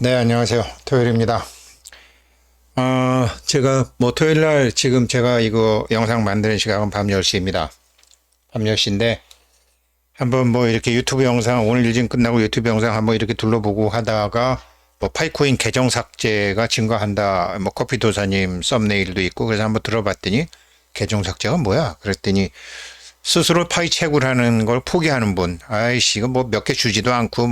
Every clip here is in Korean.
네, 안녕하세요. 토요일입니다. 제가 토요일 날 지금 제가 이거 영상 만드는 시각은 밤 10시입니다. 밤 10시인데 한번 이렇게 유튜브 영상 오늘 일 좀 끝나고 유튜브 영상 한번 이렇게 둘러보고 하다가 파이코인 계정 삭제가 증가한다. 커피 도사님 썸네일도 있고 그래서 한번 들어봤더니 계정 삭제가 뭐야? 그랬더니 스스로 파이 채굴하는 걸 포기하는 분. 아이씨, 이거 몇 개 주지도 않고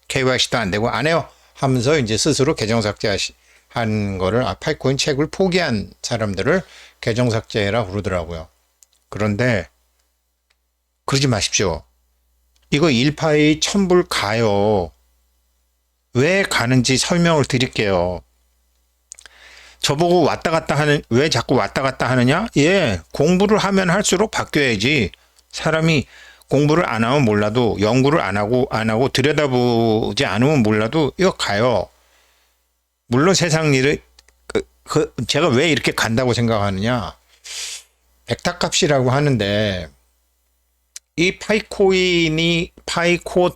KYC도 안 되고 안 해요. 하면서 이제 스스로 계정 삭제한 거를 파이코인 채굴 포기한 사람들을 계정 삭제라 부르더라고요. 그런데 그러지 마십시오. 이거 1파이 1000불 가요. 왜 가는지 설명을 드릴게요. 저보고 왔다 갔다 왜 자꾸 왔다 갔다 하느냐? 예, 공부를 하면 할수록 바뀌어야지. 사람이 공부를 안 하면 몰라도, 연구를 안 하고 들여다보지 않으면 몰라도 이거 가요. 물론 세상 일을, 제가 왜 이렇게 간다고 생각하느냐? 벡터 값이라고 하는데, 이 파이코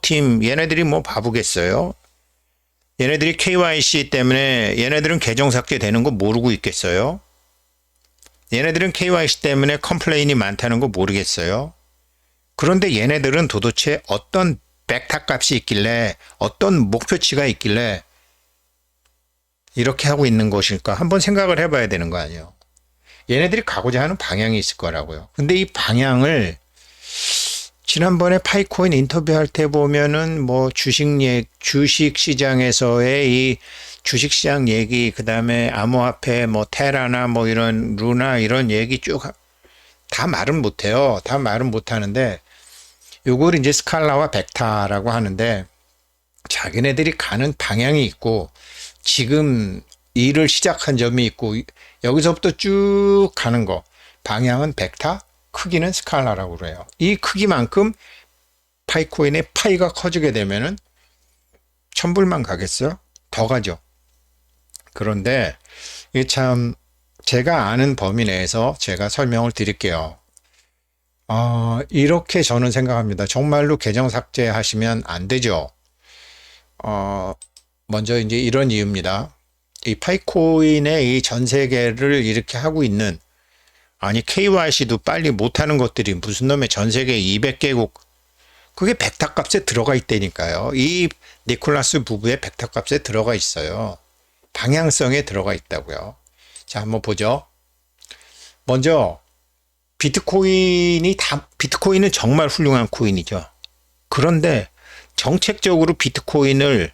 팀, 얘네들이 바보겠어요? 얘네들이 KYC 때문에 얘네들은 계정 삭제되는 거 모르고 있겠어요? 얘네들은 KYC 때문에 컴플레인이 많다는 거 모르겠어요? 그런데 얘네들은 도대체 어떤 벡터 값이 있길래 어떤 목표치가 있길래 이렇게 하고 있는 것일까? 한번 생각을 해봐야 되는 거 아니에요? 얘네들이 가고자 하는 방향이 있을 거라고요. 근데 이 방향을 지난번에 파이코인 인터뷰할 때 보면은 주식 시장에서의 이 주식 시장 얘기, 그 다음에 암호화폐, 테라나 이런 루나 이런 얘기 쭉 다 말은 못해요. 다 말은 못하는데 요걸 이제 스칼라와 벡터라고 하는데 자기네들이 가는 방향이 있고 지금 일을 시작한 점이 있고 여기서부터 쭉 가는 거 방향은 벡터, 크기는 스칼라라고 그래요. 이 크기만큼 파이코인의 파이가 커지게 되면은 1000불만 가겠어요? 더 가죠. 그런데 이게 참 제가 아는 범위 내에서 제가 설명을 드릴게요. 이렇게 저는 생각합니다. 정말로 계정 삭제하시면 안 되죠. 먼저 이제 이런 이유입니다. 이 파이코인의 이 전 세계를 이렇게 하고 있는 아니 KYC도 빨리 못하는 것들이 무슨 놈의 전 세계 200개국 그게 벡터 값에 들어가 있다니까요. 이 니콜라스 부부의 벡터 값에 들어가 있어요. 방향성에 들어가 있다고요. 자, 한번 보죠. 먼저 비트코인은 정말 훌륭한 코인이죠. 그런데 정책적으로 비트코인을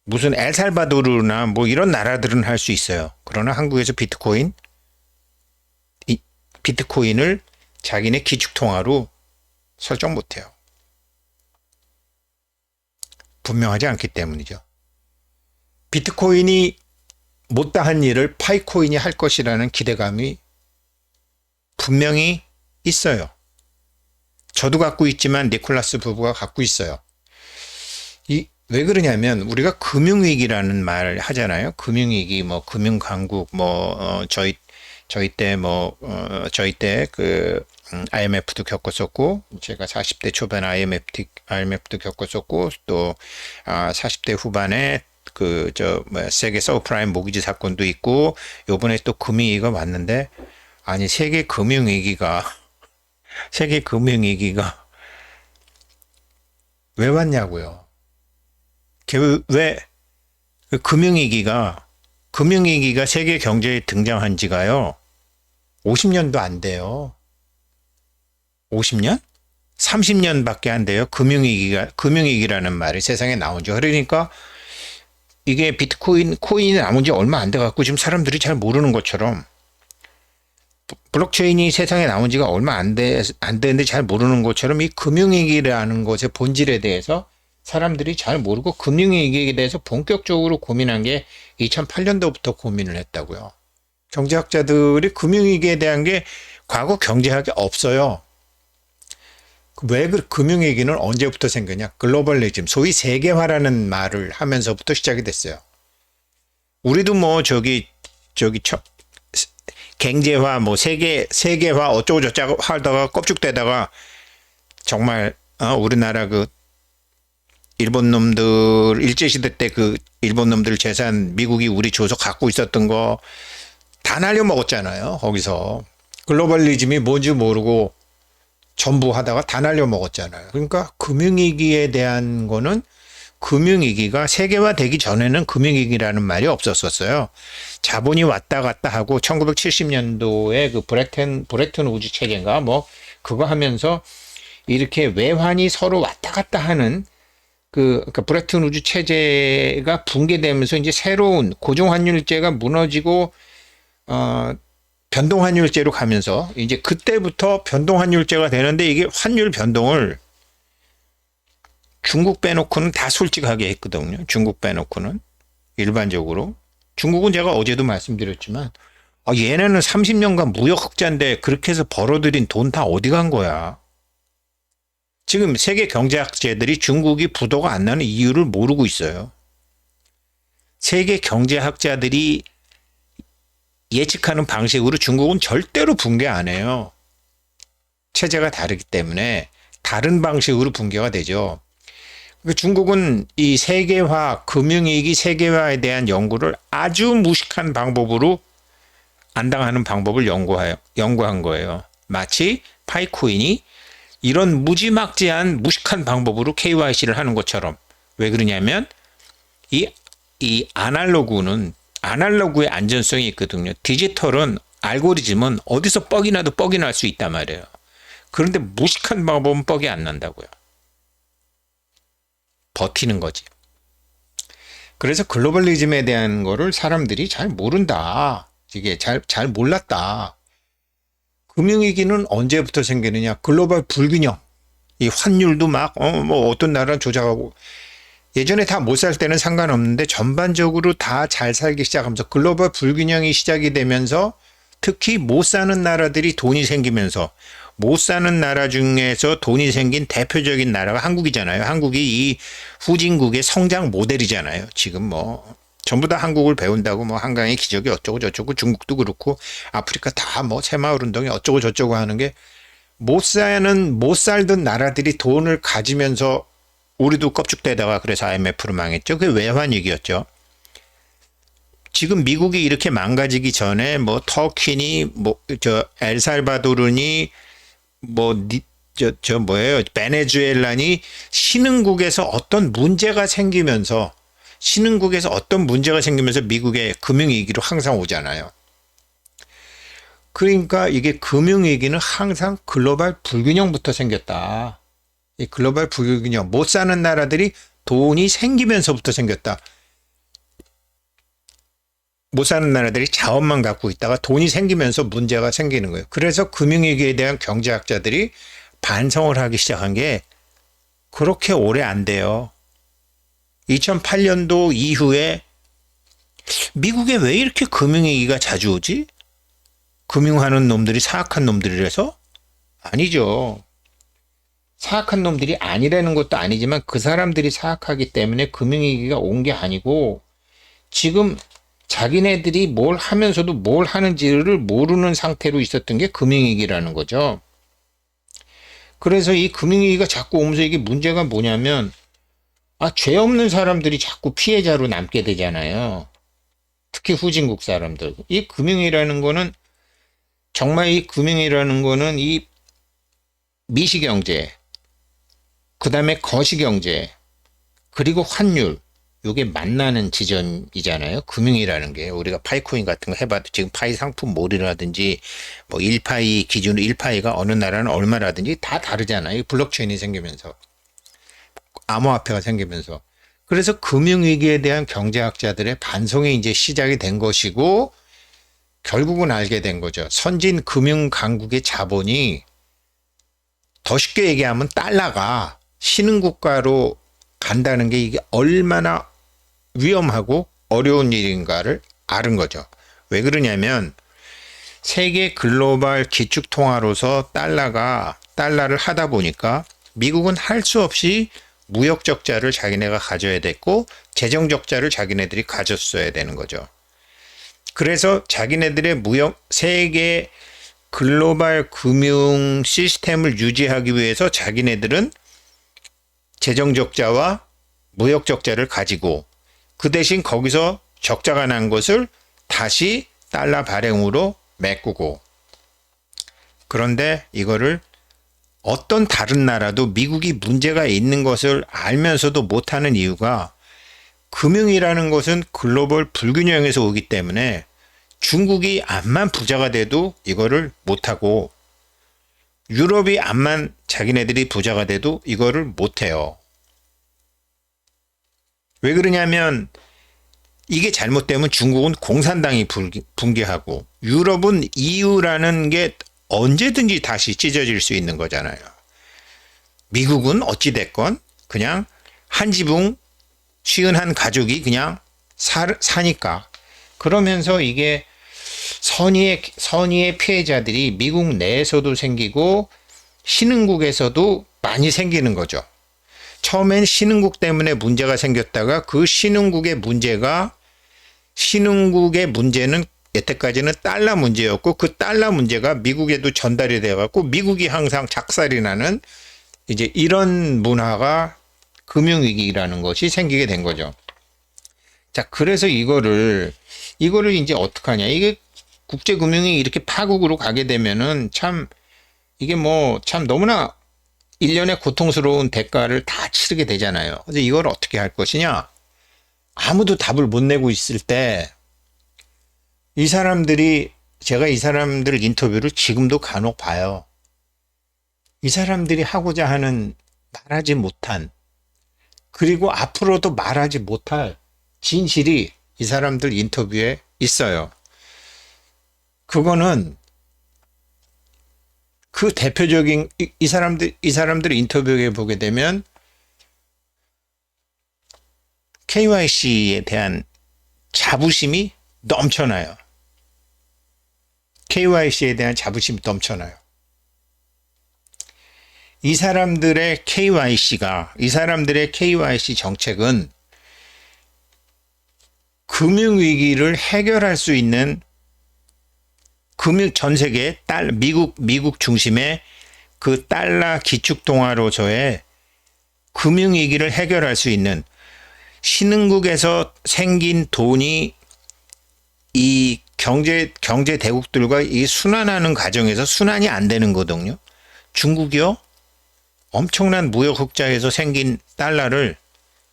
무슨 엘살바도르나 이런 나라들은 할 수 있어요. 그러나 한국에서 비트코인을 자기네 기축통화로 설정 못해요. 분명하지 않기 때문이죠. 비트코인이 못다한 일을 파이코인이 할 것이라는 기대감이 분명히 있어요. 저도 갖고 있지만 니콜라스 부부가 갖고 있어요. 왜 그러냐면 우리가 금융위기라는 말 하잖아요. 금융위기, 금융강국, 저희 때 IMF도 겪었었고, 제가 40대 초반에 IMF도 겪었었고, 또, 40대 후반에 세계 서브프라임 모기지 사건도 있고, 요번에 또 금융위기가 왔는데, 아니, 세계 금융위기가 왜 왔냐고요. 왜, 금융위기가 세계 경제에 등장한 지가요, 50년도 안 돼요. 50년? 30년밖에 안 돼요. 금융위기라는 말이 세상에 나온 지. 그러니까 이게 코인이 나온 지 얼마 안 돼갖고 지금 사람들이 잘 모르는 것처럼 블록체인이 세상에 나온 지가 얼마 안 되는데 잘 모르는 것처럼 이 금융위기라는 것의 본질에 대해서 사람들이 잘 모르고 금융위기에 대해서 본격적으로 고민한 게 2008년도부터 고민을 했다고요. 경제학자들이 금융위기에 대한 게 과거 경제학에 없어요. 왜 금융위기는 언제부터 생겼냐? 글로벌리즘, 소위 세계화라는 말을 하면서부터 시작이 됐어요. 우리도 경제화, 세계화 어쩌고저쩌고 하다가 껍죽대다가 정말 우리나라 일본 놈들 일제시대 때 그 일본 놈들 재산 미국이 우리 줘서 갖고 있었던 거 다 날려 먹었잖아요. 거기서 글로벌리즘이 뭔지 모르고 전부 하다가 다 날려 먹었잖아요. 그러니까 금융위기에 대한 거는 금융위기가 세계화되기 전에는 금융위기라는 말이 없었었어요. 자본이 왔다 갔다 하고 1970년도에 그 브레튼 우즈 체제인가 뭐 그거 하면서 이렇게 외환이 서로 왔다 갔다 하는 그러니까 브레튼 우즈 체제가 붕괴되면서 이제 새로운 고정환율제가 무너지고 변동환율제로 가면서 이제 그때부터 변동환율제가 되는데 이게 환율 변동을 중국 빼놓고는 다 솔직하게 했거든요. 중국 빼놓고는 일반적으로. 중국은 제가 어제도 말씀드렸지만 얘네는 30년간 무역 흑자인데 그렇게 해서 벌어들인 돈 다 어디 간 거야. 지금 세계 경제학자들이 중국이 부도가 안 나는 이유를 모르고 있어요. 세계 경제학자들이 예측하는 방식으로 중국은 절대로 붕괴 안 해요. 체제가 다르기 때문에 다른 방식으로 붕괴가 되죠. 중국은 이 세계화, 금융위기 세계화에 대한 연구를 아주 무식한 방법으로 안 당하는 방법을 연구한 거예요. 마치 파이코인이 이런 무지막지한 무식한 방법으로 KYC를 하는 것처럼. 왜 그러냐면 이 아날로그의 안전성이 있거든요. 디지털은 알고리즘은 어디서 뻑이 나도 뻑이 날 수 있단 말이에요. 그런데 무식한 방법은 뻑이 안 난다고요. 버티는 거지. 그래서 글로벌리즘에 대한 거를 사람들이 잘 모른다. 이게 잘 몰랐다. 금융위기는 언제부터 생기느냐? 글로벌 불균형. 이 환율도 막 뭐 어떤 나라는 조작하고 예전에 다 못 살 때는 상관없는데 전반적으로 다 잘 살기 시작하면서 글로벌 불균형이 시작이 되면서 특히 못 사는 나라들이 돈이 생기면서 못 사는 나라 중에서 돈이 생긴 대표적인 나라가 한국이잖아요. 한국이 이 후진국의 성장 모델이잖아요. 지금 뭐 전부 다 한국을 배운다고 뭐 한강의 기적이 어쩌고 저쩌고 중국도 그렇고 아프리카 다 뭐 새마을 운동이 어쩌고 저쩌고 하는 게 못 살던 나라들이 돈을 가지면서 우리도 껍죽대다가 그래서 IMF로 망했죠. 그게 외환위기였죠. 지금 미국이 이렇게 망가지기 전에 뭐 터키니 뭐 엘살바도르니 뭐예요 베네수엘라니 신흥국에서 어떤 문제가 생기면서 미국의 금융위기로 항상 오잖아요. 그러니까 이게 금융위기는 항상 글로벌 불균형부터 생겼다. 이 글로벌 불균형, 못 사는 나라들이 돈이 생기면서부터 생겼다. 못 사는 나라들이 자원만 갖고 있다가 돈이 생기면서 문제가 생기는 거예요. 그래서 금융위기에 대한 경제학자들이 반성을 하기 시작한 게 그렇게 오래 안 돼요. 2008년도 이후에 미국에 왜 이렇게 금융위기가 자주 오지? 금융하는 놈들이 사악한 놈들이라서? 아니죠. 사악한 놈들이 아니라는 것도 아니지만 그 사람들이 사악하기 때문에 금융위기가 온 게 아니고 지금 자기네들이 뭘 하면서도 뭘 하는지를 모르는 상태로 있었던 게 금융위기라는 거죠. 그래서 이 금융위기가 자꾸 오면서 이게 문제가 뭐냐면 죄 없는 사람들이 자꾸 피해자로 남게 되잖아요. 특히 후진국 사람들. 이 금융이라는 거는 정말 이 미시경제, 그 다음에 거시경제, 그리고 환율, 요게 만나는 지점이잖아요. 금융이라는 게. 우리가 파이코인 같은 거 해봐도 지금 파이 상품 몰이라든지 뭐 1파이 기준으로 1파이가 어느 나라는 얼마라든지 다 다르잖아요. 블록체인이 생기면서. 암호화폐가 생기면서. 그래서 금융위기에 대한 경제학자들의 반성이 이제 시작이 된 것이고 결국은 알게 된 거죠. 선진 금융 강국의 자본이 더 쉽게 얘기하면 달러가 신흥국가로 간다는 게 이게 얼마나 위험하고 어려운 일인가를 아는 거죠. 왜 그러냐면 세계 글로벌 기축통화로서 달러를 하다 보니까 미국은 할 수 없이 무역 적자를 자기네가 가져야 됐고 재정 적자를 자기네들이 가졌어야 되는 거죠. 그래서 자기네들의 세계 글로벌 금융 시스템을 유지하기 위해서 자기네들은 재정 적자와 무역 적자를 가지고 그 대신 거기서 적자가 난 것을 다시 달러 발행으로 메꾸고, 그런데 이거를 어떤 다른 나라도 미국이 문제가 있는 것을 알면서도 못하는 이유가, 금융이라는 것은 글로벌 불균형에서 오기 때문에 중국이 암만 부자가 돼도 이거를 못하고, 유럽이 암만 자기네들이 부자가 돼도 이거를 못해요. 왜 그러냐면 이게 잘못되면 중국은 공산당이 붕괴하고, 유럽은 EU라는 게 언제든지 다시 찢어질 수 있는 거잖아요. 미국은 어찌됐건 그냥 한 지붕 쉬운 한 가족이 그냥 사니까. 그러면서 이게 선의의 피해자들이 미국 내에서도 생기고 신흥국에서도 많이 생기는 거죠. 처음엔 신흥국 때문에 문제가 생겼다가 그 신흥국의 문제는 여태까지는 달러 문제였고, 그 달러 문제가 미국에도 전달이 돼갖고 미국이 항상 작살이 나는 이제 이런 문화가 금융위기라는 것이 생기게 된 거죠. 자, 그래서 이거를 이제 어떡하냐. 이게 국제금융이 이렇게 파국으로 가게 되면은 이게 참 너무나 일련의 고통스러운 대가를 다 치르게 되잖아요. 그래서 이걸 어떻게 할 것이냐. 아무도 답을 못 내고 있을 때 제가 이 사람들 인터뷰를 지금도 간혹 봐요. 이 사람들이 하고자 하는 말하지 못한, 그리고 앞으로도 말하지 못할 진실이 이 사람들 인터뷰에 있어요. 그거는 그 대표적인 이 사람들 인터뷰에 보게 되면 KYC에 대한 자부심이 넘쳐나요. KYC에 대한 자부심이 넘쳐나요. 이 사람들의 KYC 정책은 금융위기를 해결할 수 있는, 전 세계 미국 중심의 그 달러 기축통화로서의 금융위기를 해결할 수 있는, 신흥국에서 생긴 돈이 이 경제 대국들과 이 순환하는 과정에서 순환이 안 되는 거거든요. 중국이요? 엄청난 무역 흑자에서 생긴 달러를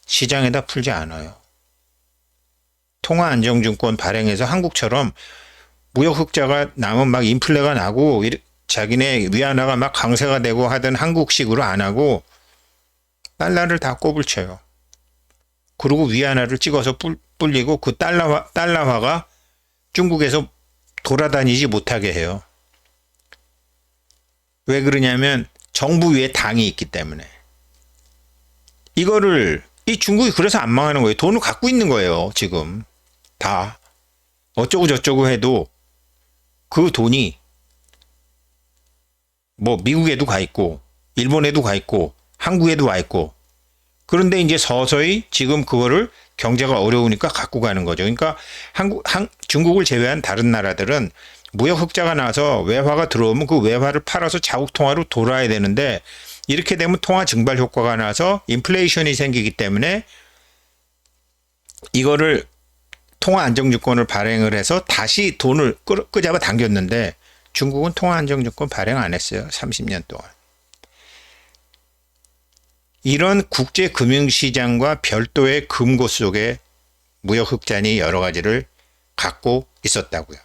시장에다 풀지 않아요. 통화안정증권 발행해서 한국처럼 무역 흑자가 나면 막 인플레가 나고 자기네 위안화가 막 강세가 되고 하던 한국식으로 안 하고 달러를 다 꼽을 쳐요. 그리고 위안화를 찍어서 불리고 그 달러화가 중국에서 돌아다니지 못하게 해요. 왜 그러냐면 정부 위에 당이 있기 때문에. 이 중국이 그래서 안 망하는 거예요. 돈을 갖고 있는 거예요, 지금. 다. 어쩌고 저쩌고 해도 그 돈이 뭐 미국에도 가 있고, 일본에도 가 있고, 한국에도 와 있고, 그런데 이제 서서히 지금 그거를 경제가 어려우니까 갖고 가는 거죠. 그러니까 중국을 제외한 다른 나라들은 무역 흑자가 나서 외화가 들어오면 그 외화를 팔아서 자국 통화로 돌아야 되는데, 이렇게 되면 통화 증발 효과가 나서 인플레이션이 생기기 때문에 이거를 통화 안정증권을 발행을 해서 다시 돈을 끄잡아 당겼는데, 중국은 통화 안정증권 발행 안 했어요. 30년 동안. 이런 국제 금융시장과 별도의 금고 속에 무역 흑자니 여러 가지를 갖고 있었다고요.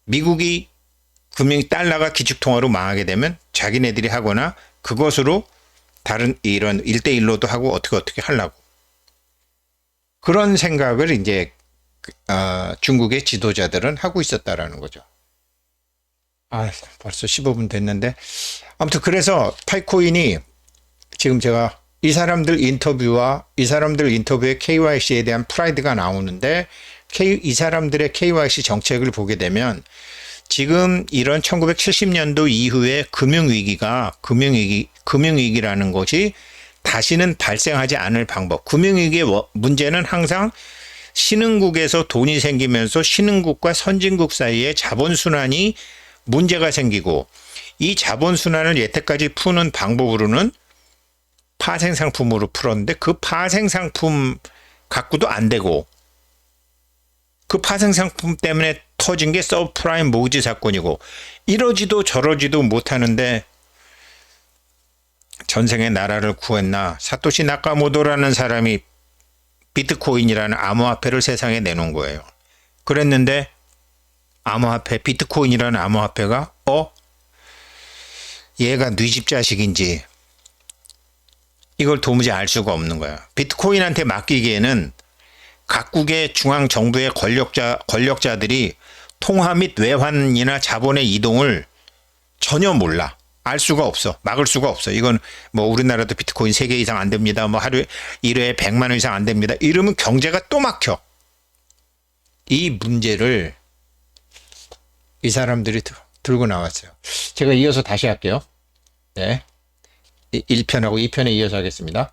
미국이 달러가 기축통화로 망하게 되면 자기네들이 하거나 그것으로 다른 이런 1대1로도 하고 어떻게 하려고. 그런 생각을 이제 중국의 지도자들은 하고 있었다라는 거죠. 벌써 15분 됐는데, 아무튼 그래서 파이코인이 지금 제가 이 사람들 인터뷰에 KYC에 대한 프라이드가 나오는데, 이 사람들의 KYC 정책을 보게 되면 지금 이런 1970년도 이후에 금융위기라는 것이 다시는 발생하지 않을 방법. 금융위기의 문제는 항상 신흥국에서 돈이 생기면서 신흥국과 선진국 사이에 자본순환이 문제가 생기고, 이 자본순환을 여태까지 푸는 방법으로는 파생 상품으로 풀었는데 그 파생 상품 갖고도 안 되고 그 파생 상품 때문에 터진 게 서브프라임 모기지 사건이고 이러지도 저러지도 못하는데 전생에 나라를 구했나 사토시 나카모토라는 사람이 비트코인이라는 암호화폐를 세상에 내놓은 거예요. 그랬는데 암호화폐 비트코인이라는 암호화폐가 얘가 네 집 자식인지 이걸 도무지 알 수가 없는 거야. 비트코인한테 맡기기에는 각국의 중앙 정부의 권력자들이 통화 및 외환이나 자본의 이동을 전혀 몰라. 알 수가 없어. 막을 수가 없어. 이건 뭐 우리나라도 비트코인 3개 이상 안 됩니다. 뭐 하루에 1회에 100만 원 이상 안 됩니다. 이러면 경제가 또 막혀. 이 문제를 이 사람들이 들고 나왔어요. 제가 이어서 다시 할게요. 네. 1편하고 2편에 이어서 하겠습니다.